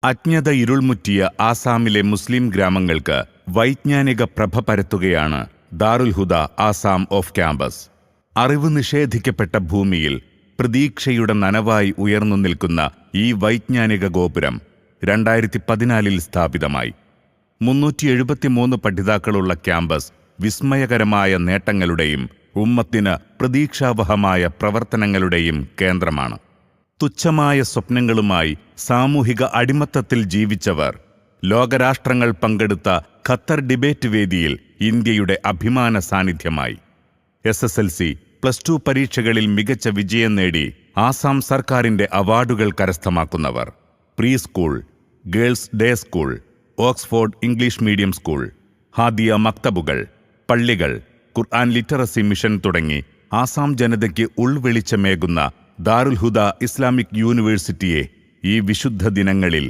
അജ്ഞത ഇരുൾമുറ്റിയ ആസാമിലെ മുസ്ലിം ഗ്രാമങ്ങൾക്ക് വൈജ്ഞാനിക പ്രഭ പരത്തുകയാണ് ദാറുൽ ഹുദ ആസാം ഓഫ് ക്യാമ്പസ്. അറിവ് നിഷേധിക്കപ്പെട്ട ഭൂമിയിൽ പ്രതീക്ഷയുടെ നനവായി ഉയർന്നു നിൽക്കുന്ന ഈ വൈജ്ഞാനിക ഗോപുരം 2014 സ്ഥാപിതമായി. 373 പഠിതാക്കളുള്ള ക്യാമ്പസ് വിസ്മയകരമായ നേട്ടങ്ങളുടെയും ഉമ്മത്തിന് പ്രതീക്ഷാവഹമായ പ്രവർത്തനങ്ങളുടെയും കേന്ദ്രമാണ്. തുച്ഛമായ സ്വപ്നങ്ങളുമായി സാമൂഹിക അടിമത്തത്തിൽ ജീവിച്ചവർ ലോകരാഷ്ട്രങ്ങൾ പങ്കെടുത്ത ഖത്തർ ഡിബേറ്റ് വേദിയിൽ ഇന്ത്യയുടെ അഭിമാന സാന്നിധ്യമായി. SSLC, +2 പരീക്ഷകളിൽ മികച്ച വിജയം നേടി ആസാം സർക്കാരിന്റെ അവാർഡുകൾ കരസ്ഥമാക്കുന്നവർ, pre school, girls day school, Oxford English medium school, Hadiya മക്തബുകൾ, പള്ളികൾ, ഖുർആൻ ലിറ്ററസി മിഷൻ തുടങ്ങി ആസാം ജനതയ്ക്ക് ഉൾവെളിച്ചമേകുന്ന ദാറുൽ ഹുദ ഇസ്ലാമിക് യൂണിവേഴ്സിറ്റിയെ ഈ വിശുദ്ധ ദിനങ്ങളിൽ